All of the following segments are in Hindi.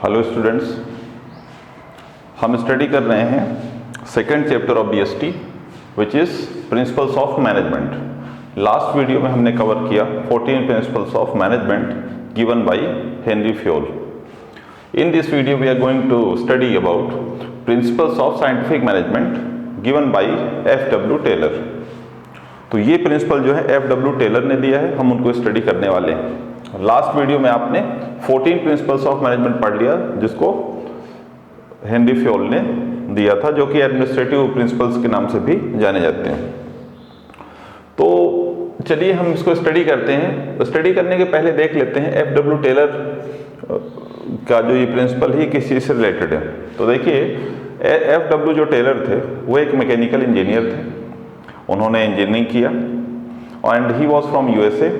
हेलो स्टूडेंट्स, हम स्टडी कर रहे हैं second chapter of BST which is principles of management. Last video में हमने कवर किया 14 principles of management given by Henri Fayol. In this video we are going to study about principles of scientific management given by F W. Taylor. तो ये प्रिंसिपल जो है एफ.डब्ल्यू. टेलर ने दिया है, हम उनको स्टडी करने वाले हैं। लास्ट वीडियो में आपने 14 प्रिंसिपल्स ऑफ मैनेजमेंट पढ़ लिया जिसको हेनरी फ्योल ने दिया था, जो कि एडमिनिस्ट्रेटिव प्रिंसिपल्स के नाम से भी जाने जाते हैं। तो चलिए हम इसको स्टडी करते हैं। स्टडी करने के पहले देख लेते हैं एफ.डब्ल्यू. टेलर का जो ये प्रिंसिपल है किस चीज़ से रिलेटेड है। तो देखिए एफ.डब्ल्यू. जो टेलर थे वो एक मैकेनिकल इंजीनियर थे। उन्होंने इंजीनियरिंग किया and he was from USA.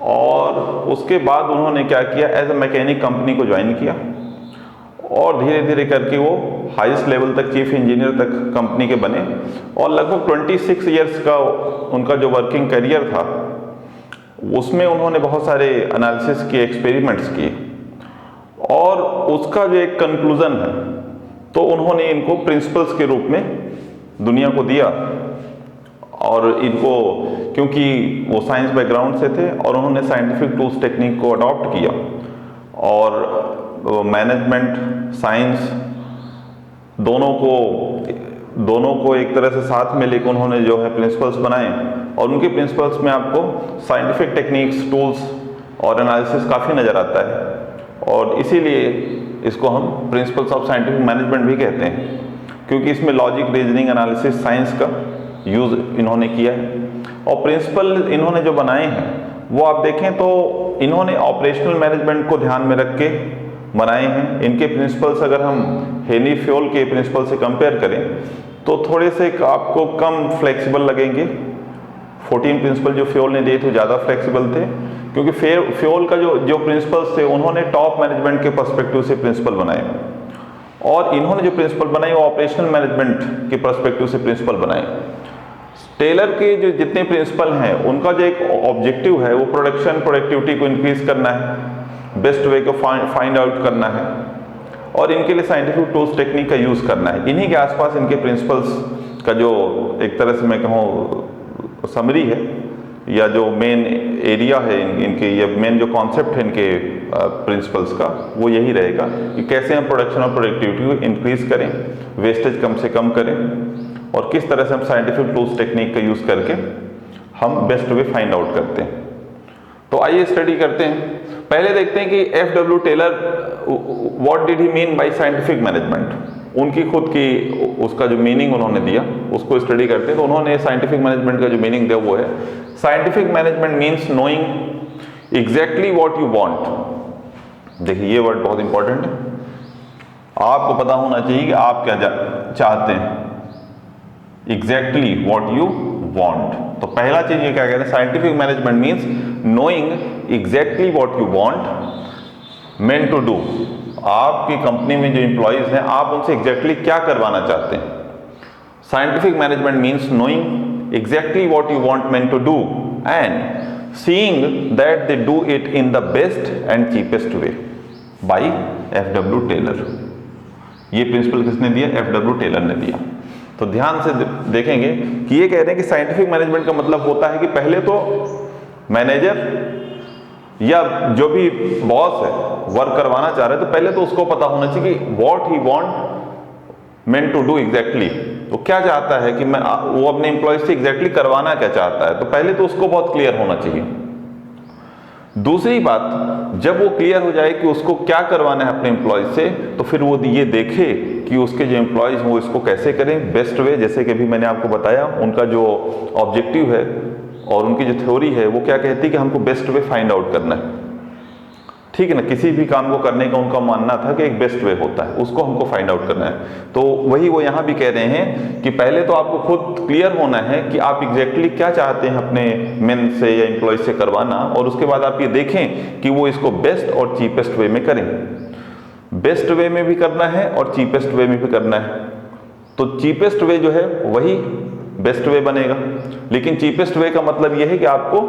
और उसके बाद उन्होंने क्या किया, एज ए मैकेनिक कंपनी को ज्वाइन किया और धीरे धीरे करके वो हाईएस्ट लेवल तक चीफ इंजीनियर तक कंपनी के बने। और लगभग 26 इयर्स का उनका जो वर्किंग करियर था उसमें उन्होंने बहुत सारे एनालिसिस किए, एक्सपेरिमेंट्स किए और उसका जो एक कंक्लूजन है तो उन्होंने इनको प्रिंसिपल्स के रूप में दुनिया को दिया। और इनको क्योंकि वो साइंस बैकग्राउंड से थे और उन्होंने साइंटिफिक टूल्स टेक्निक को अडॉप्ट किया और मैनेजमेंट साइंस दोनों को एक तरह से साथ में लेकर उन्होंने जो है प्रिंसिपल्स बनाए। और उनके प्रिंसिपल्स में आपको साइंटिफिक टेक्निक्स, टूल्स और एनालिसिस काफ़ी नज़र आता है और इसीलिए इसको हम प्रिंसिपल्स ऑफ साइंटिफिक मैनेजमेंट भी कहते हैं, क्योंकि इसमें लॉजिक, रीजनिंग, एनालिसिस, साइंस का यूज़ इन्होंने किया है। और प्रिंसिपल इन्होंने जो बनाए हैं वो आप देखें तो इन्होंने ऑपरेशनल मैनेजमेंट को ध्यान में रख के बनाए हैं। इनके प्रिंसिपल्स अगर हम हेनरी फ्योल के प्रिंसिपल से कंपेयर करें तो थोड़े से आपको कम फ्लेक्सिबल लगेंगे। 14 प्रिंसिपल जो फ्योल ने दिए थे ज़्यादा फ्लेक्सिबल थे, क्योंकि फ्योल का जो प्रिंसिपल्स थे उन्होंने टॉप मैनेजमेंट के पर्सपेक्टिव से प्रिंसिपल बनाए और इन्होंने जो प्रिंसिपल बनाए वो ऑपरेशनल मैनेजमेंट के पर्सपेक्टिव से प्रिंसिपल बनाए। टेलर के जो जितने प्रिंसिपल हैं उनका जो एक ऑब्जेक्टिव है वो प्रोडक्टिविटी को इंक्रीज करना है, बेस्ट वे को फाइंड आउट करना है और इनके लिए साइंटिफिक टूल्स टेक्निक का यूज़ करना है। इन्हीं के आसपास इनके प्रिंसिपल्स का जो एक तरह से मैं कहूँ समरी है या जो मेन एरिया है इनके, ये मेन जो कॉन्सेप्ट है इनके प्रिंसिपल्स का वो यही रहेगा कि कैसे हम प्रोडक्शन और प्रोडक्टिविटी को इंक्रीज करें, वेस्टेज कम से कम करें और किस तरह से हम साइंटिफिक टूल्स टेक्निक का यूज़ करके हम बेस्ट वे फाइंड आउट करते हैं। तो आइए स्टडी करते हैं। पहले देखते हैं कि F W. Taylor what did he mean by scientific management. उनकी खुद की उसका जो मीनिंग उन्होंने दिया उसको स्टडी करते हैं। तो उन्होंने साइंटिफिक मैनेजमेंट का जो मीनिंग दिया वो है, scientific management means knowing exactly what you want. देखिए ये वर्ड बहुत इंपॉर्टेंट है, आपको पता होना चाहिए कि आप क्या चाहते हैं, एग्जैक्टली व्हाट यू वांट। तो पहला चीज ये क्या कहते हैं, scientific management means knowing exactly what you want meant to do. आपकी कंपनी में जो एम्प्लॉयज हैं आप उनसे एग्जैक्टली क्या करवाना चाहते हैं। Scientific management means knowing exactly what you want meant to do and seeing that they do it in the best and cheapest way by F W. Taylor. ये प्रिंसिपल किसने दिया, एफ.डब्ल्यू. टेलर ने दिया। तो ध्यान से देखेंगे कि ये कह रहे हैं कि साइंटिफिक मैनेजमेंट का मतलब होता है कि पहले तो मैनेजर या जो भी बॉस है वर्क करवाना चाह रहे हैं तो पहले तो उसको पता होना चाहिए कि what he want meant to do exactly. तो क्या चाहता है कि वो अपने एम्प्लॉय से एग्जैक्टली करवाना क्या चाहता है, तो पहले तो उसको बहुत क्लियर होना चाहिए। दूसरी बात, जब वो क्लियर हो जाए कि उसको क्या करवाना है अपने एम्प्लॉय से, तो फिर वो ये देखे कि उसके जो एम्प्लॉयज हैं वो इसको कैसे करें बेस्ट वे। जैसे कि अभी मैंने आपको बताया उनका जो ऑब्जेक्टिव है और उनकी जो थ्योरी है वो क्या कहती है कि हमको बेस्ट वे फाइंड आउट करना है, ठीक है ना। किसी भी काम को करने का उनका मानना था कि एक बेस्ट वे होता है, उसको हमको फाइंड आउट करना है। तो वही वो यहाँ भी कह रहे हैं कि पहले तो आपको खुद क्लियर होना है कि आप एग्जैक्टली क्या चाहते हैं अपने मेन से या एम्प्लॉय से करवाना, और उसके बाद आप ये देखें कि वो इसको बेस्ट और चीपेस्ट वे में करें। बेस्ट वे में भी करना है और चीपेस्ट वे में भी करना है। तो चीपेस्ट वे जो है वही बेस्ट वे बनेगा, लेकिन चीपेस्ट वे का मतलब यह है कि आपको,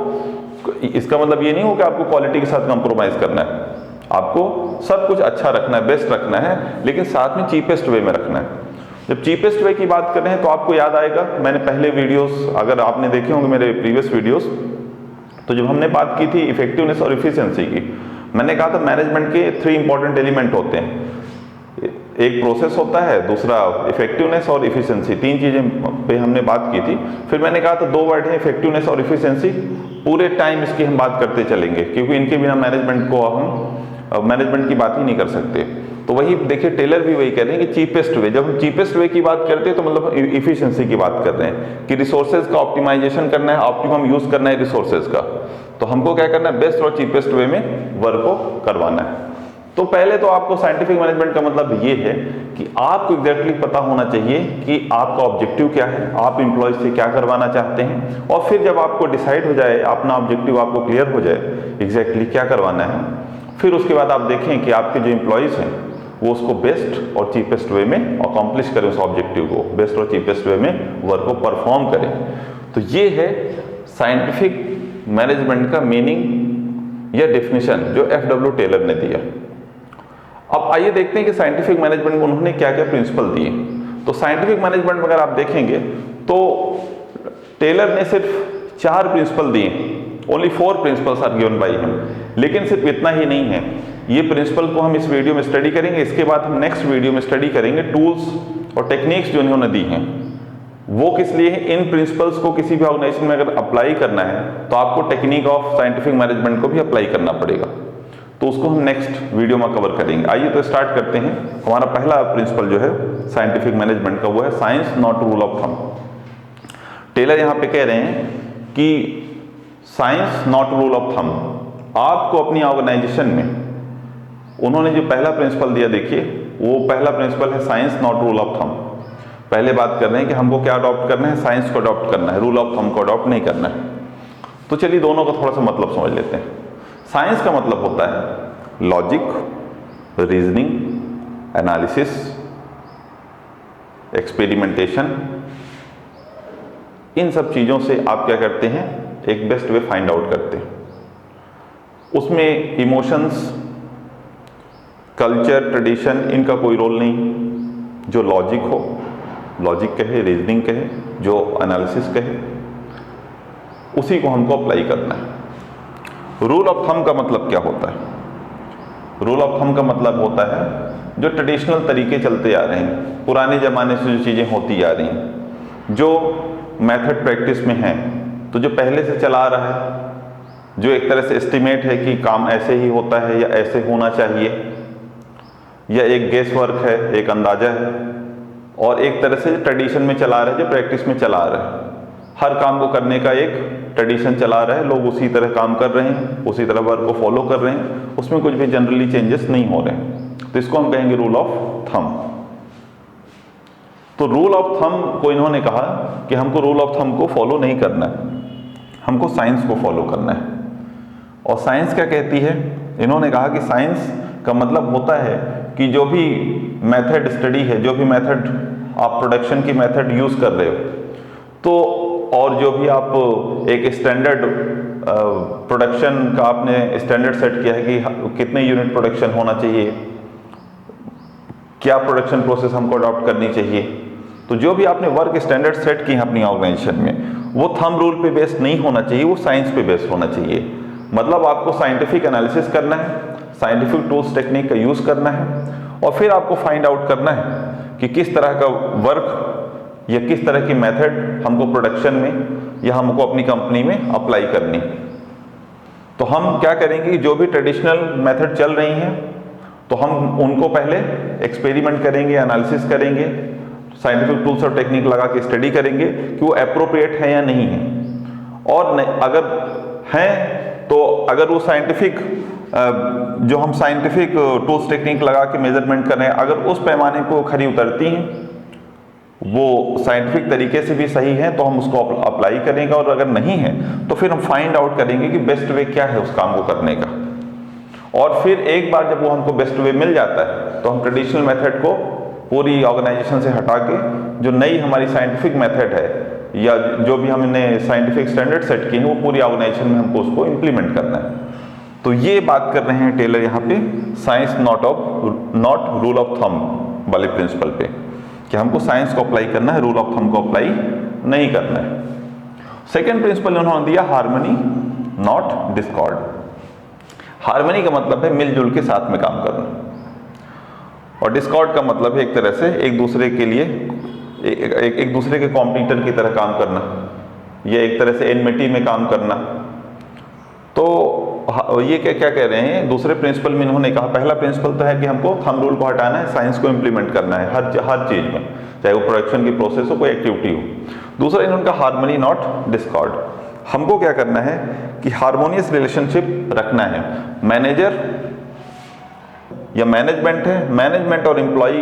इसका मतलब ये नहीं हो कि आपको क्वालिटी के साथ कंप्रोमाइज करना है। आपको सब कुछ अच्छा रखना है, बेस्ट रखना है, लेकिन साथ में चीपेस्ट वे में रखना है। जब चीपेस्ट वे की बात कर रहे हैं तो आपको याद आएगा, मैंने पहले वीडियोस अगर आपने देखे होंगे मेरे प्रीवियस वीडियोस, तो जब हमने बात की थी इफेक्टिवनेस और इफिशिएंसी की, मैंने कहा था मैनेजमेंट के 3 इंपॉर्टेंट एलिमेंट होते हैं। एक प्रोसेस होता है, दूसरा इफेक्टिवनेस और इफिशिएंसी, 3 चीजें पे हमने बात की थी। फिर मैंने कहा था 2 वर्ड है इफेक्टिवनेस और इफिशिएंसी, पूरे टाइम इसकी हम बात करते चलेंगे, क्योंकि इनके बिना मैनेजमेंट की बात ही नहीं कर सकते। तो वही देखिए, टेलर भी वही कह रहे हैं कि चीपेस्ट वे, जब हम चीपेस्ट वे की बात करते हैं तो मतलब इफिशिएंसी की बात कर रहे हैं कि रिसोर्सेज का ऑप्टिमाइजेशन करना है, ऑप्टिमम यूज करना है रिसोर्सेज का। तो हमको क्या करना है, बेस्ट और चीपेस्ट वे में वर्क को करवाना है। तो पहले तो आपको साइंटिफिक मैनेजमेंट का मतलब ये है कि आपको एग्जैक्टली पता होना चाहिए कि आपका ऑब्जेक्टिव क्या है, आप एम्प्लॉयज से क्या करवाना चाहते हैं, और फिर जब आपको डिसाइड हो जाए, अपना ऑब्जेक्टिव आपको क्लियर हो जाए एग्जैक्टली क्या करवाना है, फिर उसके बाद आप देखें कि आपके जो एम्प्लॉयज हैं वो उसको बेस्ट और चीपेस्ट वे में अकॉम्प्लिश करें, उस ऑब्जेक्टिव को बेस्ट और चीपेस्ट वे में वर्क को परफॉर्म करें। तो ये है साइंटिफिक मैनेजमेंट का मीनिंग या डेफिनेशन जो FW टेलर ने दिया। अब आइए देखते हैं कि साइंटिफिक मैनेजमेंट में उन्होंने क्या क्या प्रिंसिपल दिए। तो साइंटिफिक मैनेजमेंट में अगर आप देखेंगे तो टेलर ने सिर्फ 4 प्रिंसिपल दिए, only 4 principles are given by him. लेकिन सिर्फ इतना ही नहीं है, ये प्रिंसिपल को हम इस वीडियो में स्टडी करेंगे, इसके बाद हम नेक्स्ट वीडियो में स्टडी करेंगे टूल्स और टेक्निक्स जो इन्होंने दी हैं वो किस लिए है। इन प्रिंसिपल्स को किसी भी ऑर्गेनाइजेशन में अगर अप्लाई करना है तो आपको टेक्निक ऑफ साइंटिफिक मैनेजमेंट को भी अप्लाई करना पड़ेगा, तो उसको हम नेक्स्ट वीडियो में कवर करेंगे। आइए तो स्टार्ट करते हैं। हमारा पहला प्रिंसिपल जो है साइंटिफिक मैनेजमेंट का वो है science not rule of thumb. Taylor यहाँ पे कह रहे हैं कि science not rule of thumb. आपको अपनी ऑर्गेनाइजेशन में उन्होंने जो पहला प्रिंसिपल दिया, देखिए वो पहला प्रिंसिपल है science not rule of thumb. पहले बात कर रहे हैं कि हमको क्या अडॉप्ट करना है, साइंस को अडॉप्ट करना है, रूल ऑफ थंब को अडॉप्ट नहीं करना है। तो चलिए दोनों का थोड़ा सा मतलब समझ लेते हैं। साइंस का मतलब होता है लॉजिक, रीजनिंग, एनालिसिस, एक्सपेरिमेंटेशन। इन सब चीज़ों से आप क्या करते हैं, एक बेस्ट वे फाइंड आउट करते हैं। उसमें इमोशंस, कल्चर, ट्रेडिशन, इनका कोई रोल नहीं। जो लॉजिक हो, लॉजिक कहे, रीजनिंग कहे, जो एनालिसिस कहे, उसी को हमको अप्लाई करना है। रूल ऑफ थंब का मतलब क्या होता है? रूल ऑफ थंब का मतलब होता है जो ट्रेडिशनल तरीके चलते आ रहे हैं, पुराने ज़माने से जो चीज़ें होती आ रही हैं, जो मेथड प्रैक्टिस में हैं, तो जो पहले से चला आ रहा है, जो एक तरह से एस्टिमेट है कि काम ऐसे ही होता है या ऐसे होना चाहिए, या एक गेस वर्क है, एक अंदाजा है, और एक तरह से ट्रेडिशन में चला रहा है, जो प्रैक्टिस में चला आ रहा है। हर काम को करने का एक ट्रेडिशन चला रहा है, लोग उसी तरह काम कर रहे हैं, उसी तरह वर्क को फॉलो कर रहे हैं, उसमें कुछ भी जनरली चेंजेस नहीं हो रहे हैं। तो इसको हम कहेंगे रूल ऑफ थंब। तो रूल ऑफ थंब को इन्होंने कहा कि हमको रूल ऑफ थंब को फॉलो नहीं करना है, हमको साइंस को फॉलो करना है। और साइंस क्या कहती है? इन्होंने कहा कि साइंस का मतलब होता है कि जो भी मेथड स्टडी है, जो भी मेथड आप प्रोडक्शन की मेथड यूज कर रहे हो, तो और जो भी आप एक स्टैंडर्ड प्रोडक्शन का आपने स्टैंडर्ड सेट किया है कि कितने यूनिट प्रोडक्शन होना चाहिए, क्या प्रोडक्शन प्रोसेस हमको अडॉप्ट करनी चाहिए, तो जो भी आपने वर्क स्टैंडर्ड सेट किए हैं अपनी ऑर्गेनाइजेशन में, वो थंब रूल पे बेस्ड नहीं होना चाहिए, वो साइंस पे बेस्ड होना चाहिए। मतलब आपको साइंटिफिक एनालिसिस करना है, साइंटिफिक टूल्स टेक्निक का यूज करना है, और फिर आपको फाइंड आउट करना है कि किस तरह का वर्क या किस तरह की मेथड हमको प्रोडक्शन में या हमको अपनी कंपनी में अप्लाई करनी। तो हम क्या करेंगे कि जो भी ट्रेडिशनल मेथड चल रही हैं, तो हम उनको पहले एक्सपेरिमेंट करेंगे, एनालिसिस करेंगे, साइंटिफिक टूल्स और टेक्निक लगा के स्टडी करेंगे कि वो अप्रोप्रिएट है या नहीं है। और अगर हैं तो अगर वो साइंटिफिक जो हम साइंटिफिक टूल्स टेक्निक लगा के मेजरमेंट कर रहे हैं, अगर उस पैमाने को खरी उतरती हैं, वो साइंटिफिक तरीके से भी सही है, तो हम उसको अप्लाई करेंगे, और अगर नहीं है तो फिर हम फाइंड आउट करेंगे कि बेस्ट वे क्या है उस काम को करने का। और फिर एक बार जब वो हमको बेस्ट वे मिल जाता है, तो हम ट्रेडिशनल मेथड को पूरी ऑर्गेनाइजेशन से हटा के जो नई हमारी साइंटिफिक मेथड है या जो भी हमने साइंटिफिक स्टैंडर्ड सेट किए हैं, वो पूरी ऑर्गेनाइजेशन में हमको उसको इम्प्लीमेंट करना है। तो ये बात कर रहे हैं टेलर यहाँ पे science not rule of thumb वाले प्रिंसिपल पे, कि हमको साइंस को अप्लाई करना है, रूल ऑफ थंब को अप्लाई नहीं करना है। सेकेंड प्रिंसिपल उन्होंने दिया हार्मनी नॉट डिस्कॉर्ड। हार्मनी का मतलब है मिलजुल के साथ में काम करना, और डिस्कॉर्ड का मतलब है एक तरह से एक दूसरे के लिए एक दूसरे के कॉम्पिटिटर की तरह काम करना, या एक तरह से एनमिटी में काम करना। तो ये क्या कह रहे हैं, दूसरे प्रिंसिपल में इन्होंने कहा, पहला प्रिंसिपल तो है कि हमको थंब रूल को हटाना है, साइंस को इम्प्लीमेंट करना है हर चीज में, चाहे वो प्रोडक्शन की प्रोसेस हो, कोई एक्टिविटी हो। दूसरा इन्होंने कहा हार्मनी नॉट डिस्कॉर्ड। हमको क्या करना है कि हार्मोनियस रिलेशनशिप रखना है। मैनेजर या मैनेजमेंट है, मैनेजमेंट और एम्प्लॉय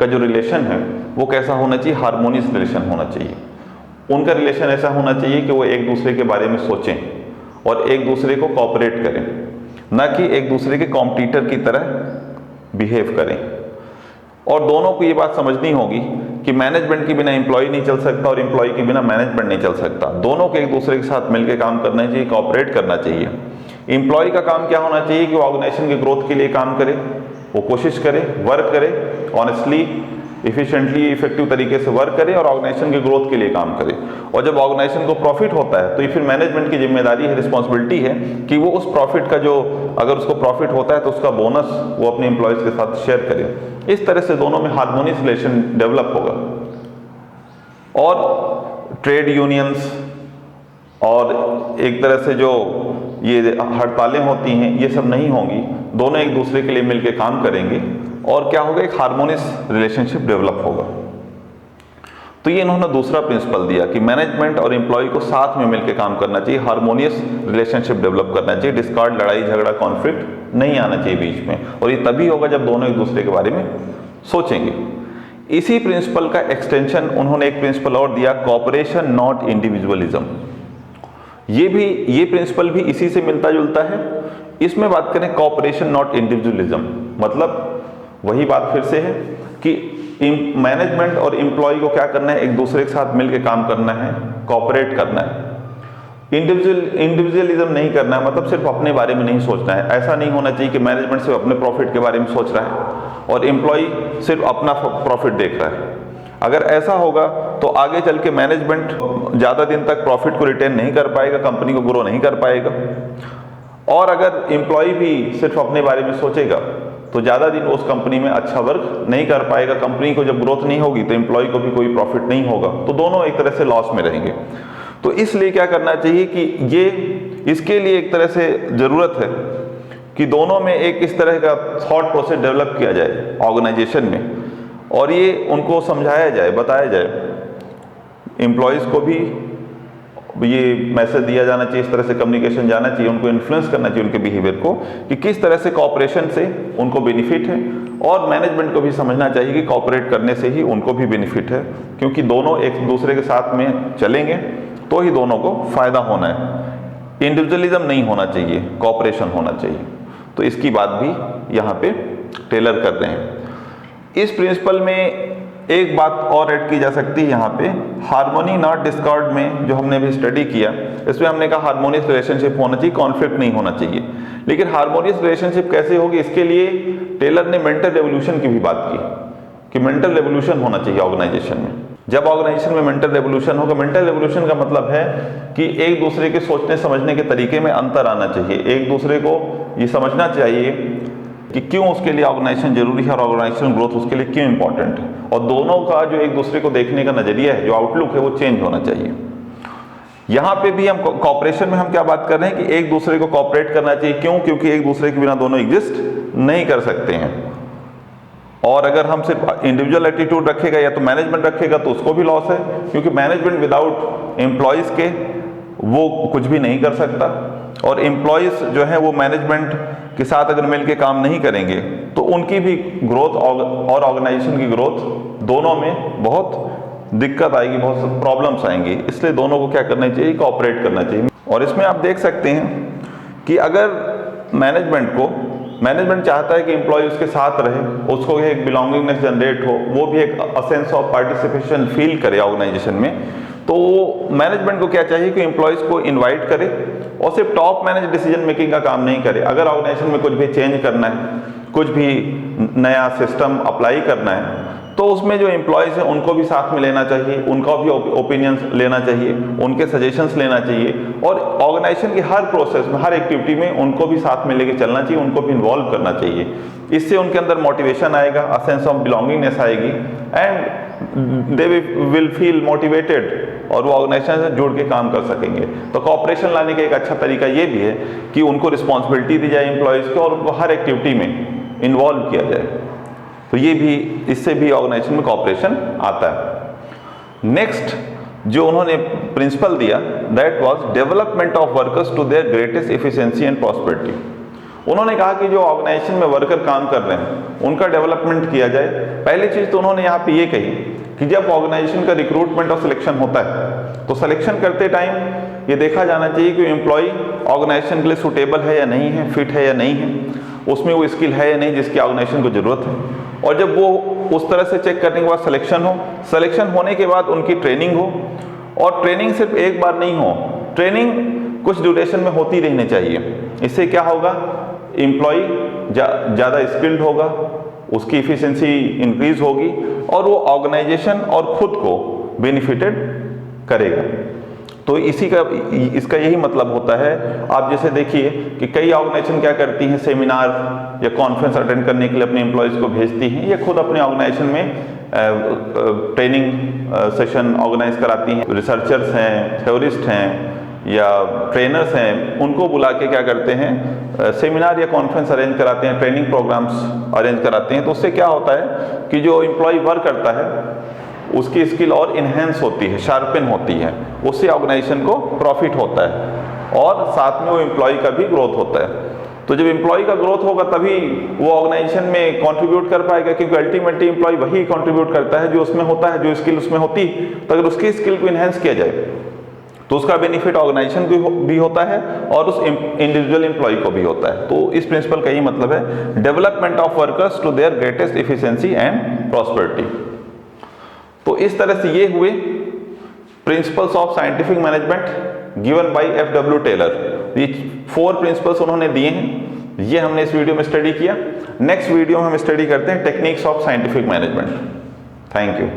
का जो रिलेशन है वो कैसा होना चाहिए, हार्मोनियस रिलेशन होना चाहिए। उनका रिलेशन ऐसा होना चाहिए कि वो एक दूसरे के बारे में सोचें और एक दूसरे को कोऑपरेट करें, ना कि एक दूसरे के कॉम्पिटिटर की तरह बिहेव करें। और दोनों को ये बात समझनी होगी कि मैनेजमेंट के बिना एम्प्लॉय नहीं चल सकता और एम्प्लॉय के बिना मैनेजमेंट नहीं चल सकता। दोनों को एक दूसरे के साथ मिलकर काम करना चाहिए, कोऑपरेट करना चाहिए। एम्प्लॉय का काम क्या होना चाहिए कि वो ऑर्गेनाइजेशन के ग्रोथ के लिए काम करे, वो कोशिश करे, वर्क करे, ऑनेस्टली, इफिशिएंटली, इफेक्टिव तरीके से वर्क करे और ऑर्गेनाइजेशन के ग्रोथ के लिए काम करे। और जब ऑर्गेनाइजेशन को प्रॉफिट होता है तो ये फिर मैनेजमेंट की जिम्मेदारी है, रिस्पॉन्सिबिलिटी है कि वो उस प्रॉफिट का जो, अगर उसको प्रॉफिट होता है तो उसका बोनस वो अपने एम्प्लॉयज के साथ शेयर करे। इस तरह से दोनों में हार्मोनियस रिलेशन डेवलप होगा। और ट्रेड यूनियंस और एक तरह से जो ये हड़तालें होती हैं ये सब नहीं होंगी, दोनों एक दूसरे के लिए मिलकर काम करेंगे और क्या होगा, एक हार्मोनियस रिलेशनशिप डेवलप होगा। तो ये इन्होंने दूसरा प्रिंसिपल दिया कि मैनेजमेंट और एम्प्लॉय को साथ में मिलकर काम करना चाहिए, हार्मोनियस रिलेशनशिप डेवलप करना चाहिए, डिस्कार्ड, लड़ाई झगड़ा, कॉन्फ्लिक्ट नहीं आना चाहिए बीच में। और ये तभी होगा जब दोनों एक दूसरे के बारे में सोचेंगे। इसी प्रिंसिपल का एक्सटेंशन उन्होंने एक प्रिंसिपल और दिया, कॉपरेशन नॉट इंडिविजुअलिज्म। ये प्रिंसिपल भी इसी से मिलता जुलता है। इसमें बात करें कॉपरेशन नॉट इंडिविजुअलिज्म, मतलब वही बात फिर से है कि मैनेजमेंट और एम्प्लॉय को क्या करना है, एक दूसरे के साथ मिलकर काम करना है, कोऑपरेट करना है। इंडिविजुअलिज्म नहीं करना है, मतलब सिर्फ अपने बारे में नहीं सोचना है। ऐसा नहीं होना चाहिए कि मैनेजमेंट सिर्फ अपने प्रॉफिट के बारे में सोच रहा है और एम्प्लॉय सिर्फ अपना प्रॉफिट देख रहा है। अगर ऐसा होगा तो आगे चल के मैनेजमेंट ज़्यादा दिन तक प्रॉफिट को रिटेन नहीं कर पाएगा, कंपनी को ग्रो नहीं कर पाएगा। और अगर एम्प्लॉय भी सिर्फ अपने बारे में सोचेगा तो ज़्यादा दिन उस कंपनी में अच्छा वर्क नहीं कर पाएगा। कंपनी को जब ग्रोथ नहीं होगी तो एम्प्लॉय को भी कोई प्रॉफिट नहीं होगा, तो दोनों एक तरह से लॉस में रहेंगे। तो इसलिए क्या करना चाहिए कि इसके लिए एक तरह से ज़रूरत है कि दोनों में एक इस तरह का थॉट प्रोसेस डेवलप किया जाए ऑर्गेनाइजेशन में, और ये उनको समझाया जाए, बताया जाए। एम्प्लॉयज़ को भी ये मैसेज दिया जाना चाहिए, इस तरह से कम्युनिकेशन जाना चाहिए, उनको इन्फ्लुएंस करना चाहिए उनके बिहेवियर को कि किस तरह से कॉपरेशन से उनको बेनिफिट है, और मैनेजमेंट को भी समझना चाहिए कि कॉपरेट करने से ही उनको भी बेनिफिट है, क्योंकि दोनों एक दूसरे के साथ में चलेंगे तो ही दोनों को फायदा होना है। इंडिविजुअलिज्म नहीं होना चाहिए, कॉपरेशन होना चाहिए। तो इसकी बात भी यहाँ पे टेलर कर रहे हैं। इस प्रिंसिपल में एक बात और ऐड की जा सकती है यहाँ पे, हार्मोनी नॉट डिस्कॉर्ड में जो हमने भी स्टडी किया, इसमें हमने कहा हार्मोनियस रिलेशनशिप होना चाहिए, कॉन्फ्लिक्ट नहीं होना चाहिए। लेकिन हार्मोनियस रिलेशनशिप कैसे होगी, इसके लिए टेलर ने मेंटल रेवोल्यूशन की भी बात की कि मेंटल रेवोल्यूशन होना चाहिए ऑर्गेनाइजेशन में। जब ऑर्गेनाइजेशन में मेंटल रेवोल्यूशन होगा, मेंटल रेवोल्यूशन का मतलब है कि एक दूसरे के सोचने समझने के तरीके में अंतर आना चाहिए। एक दूसरे को ये समझना चाहिए कि क्यों उसके लिए ऑर्गेनाइजेशन जरूरी है और ऑर्गेनाइजेशन ग्रोथ उसके लिए क्यों इंपॉर्टेंट है, और दोनों का जो एक दूसरे को देखने का नजरिया है, जो आउटलुक है, वो चेंज होना चाहिए। यहाँ पे भी हम कॉपरेशन में हम क्या बात कर रहे हैं कि एक दूसरे को कॉपरेट करना चाहिए। क्यों? क्योंकि एक दूसरे के बिना दोनों एग्जिस्ट नहीं कर सकते हैं। और अगर हम सिर्फ इंडिविजुअल एटीट्यूड रखेगा या तो मैनेजमेंट रखेगा तो उसको भी लॉस है, क्योंकि मैनेजमेंट विदाउट एम्प्लॉयज़ के वो कुछ भी नहीं कर सकता, और एम्प्लॉयज़ जो है वो मैनेजमेंट के साथ अगर मिलके काम नहीं करेंगे तो उनकी भी ग्रोथ और ऑर्गेनाइजेशन की ग्रोथ दोनों में बहुत दिक्कत आएगी, बहुत प्रॉब्लम्स आएंगी। इसलिए दोनों को क्या करना चाहिए, कोऑपरेट करना चाहिए। और इसमें आप देख सकते हैं कि अगर मैनेजमेंट चाहता है कि एम्प्लॉय उसके साथ रहे, उसको एक बिलोंगिंगनेस जनरेट हो, वो भी एक सेंस ऑफ पार्टिसिपेशन फील करे ऑर्गेनाइजेशन में, तो मैनेजमेंट को क्या चाहिए कि एम्प्लॉयज़ को इनवाइट करे और सिर्फ टॉप मैनेज डिसीजन मेकिंग का काम नहीं करे। अगर ऑर्गेनाइजेशन में कुछ भी चेंज करना है, कुछ भी नया सिस्टम अप्लाई करना है, तो उसमें जो एम्प्लॉयज़ हैं उनको भी साथ में लेना चाहिए, उनका भी ओपिनियंस लेना चाहिए, उनके सजेशंस लेना चाहिए और ऑर्गेनाइजेशन की हर प्रोसेस में, हर एक्टिविटी में उनको भी साथ में लेके चलना चाहिए, उनको भी इन्वॉल्व करना चाहिए। इससे उनके अंदर मोटिवेशन आएगा, अ सेंस ऑफ बिलोंगिंगनेस आएगी and they will feel motivated और वो ऑर्गेनाइजेशन से जुड़ के काम कर सकेंगे। तो कोऑपरेशन लाने का एक अच्छा तरीका ये भी है कि उनको रिस्पॉन्सिबिलिटी दी जाए एम्प्लॉयज़ को और उनको हर एक्टिविटी में इन्वॉल्व किया जाए। तो ये भी, इससे भी ऑर्गेनाइजेशन में कोऑपरेशन आता है। नेक्स्ट जो उन्होंने प्रिंसिपल दिया, that was development of workers to their greatest efficiency and prosperity. उन्होंने कहा कि जो ऑर्गेनाइजेशन में वर्कर काम कर रहे हैं उनका डेवलपमेंट किया जाए। पहली चीज़ तो उन्होंने यहाँ पे ये कही कि जब ऑर्गेनाइजेशन का रिक्रूटमेंट और सिलेक्शन होता है तो सिलेक्शन करते टाइम ये देखा जाना चाहिए कि एम्प्लॉय ऑर्गेनाइजेशन के लिए सूटेबल है या नहीं है, फिट है या नहीं है, उसमें वो स्किल है या नहीं जिसकी ऑर्गेनाइजेशन को ज़रूरत है। और जब वो उस तरह से चेक करने के बाद सिलेक्शन हो, सिलेक्शन होने के बाद उनकी ट्रेनिंग हो, और ट्रेनिंग सिर्फ एक बार नहीं हो, ट्रेनिंग कुछ ड्यूरेशन में होती रहनी चाहिए। इससे क्या होगा, एम्प्लॉय ज़्यादा स्किल्ड होगा, उसकी इफिशिएंसी इंक्रीज होगी और वो ऑर्गेनाइजेशन और खुद को बेनिफिटेड करेगा। तो इसका यही मतलब होता है। आप जैसे देखिए कि कई ऑर्गेनाइजेशन क्या करती हैं, सेमिनार या कॉन्फ्रेंस अटेंड करने के लिए अपने एम्प्लॉयज़ को भेजती हैं या खुद अपने ऑर्गेनाइजेशन में ट्रेनिंग सेशन ऑर्गेनाइज कराती हैं। रिसर्चर्स हैं, थ्योरिस्ट हैं या ट्रेनर्स हैं, उनको बुला के क्या करते हैं, सेमिनार या कॉन्फ्रेंस अरेंज कराते हैं, ट्रेनिंग प्रोग्राम्स अरेंज कराते हैं। तो उससे क्या होता है कि जो एम्प्लॉय वर्क करता है उसकी स्किल और इन्हेंस होती है, शार्पन होती है, उससे ऑर्गेनाइजेशन को प्रॉफिट होता है और साथ में वो एम्प्लॉय का भी ग्रोथ होता है। तो जब एम्प्लॉय का ग्रोथ होगा तभी वो ऑर्गेनाइजेशन में कंट्रीब्यूट कर पाएगा, क्योंकि अल्टीमेटली एम्प्लॉय वही कंट्रीब्यूट करता है जो उसमें होता है, जो स्किल उसमें होती। तो अगर उसकी स्किल को इन्हेंस किया जाए तो उसका बेनिफिट ऑर्गेनाइजेशन को भी होता है और उस इंडिविजुअल एम्प्लॉय को भी होता है। तो इस प्रिंसिपल का यही मतलब है, development of workers to their greatest efficiency and prosperity. तो इस तरह से ये हुए principles of scientific management given by F W. Taylor. ये 4 प्रिंसिपल्स उन्होंने दिए हैं, ये हमने इस वीडियो में स्टडी किया। नेक्स्ट वीडियो में हम स्टडी करते हैं techniques of scientific management. Thank you.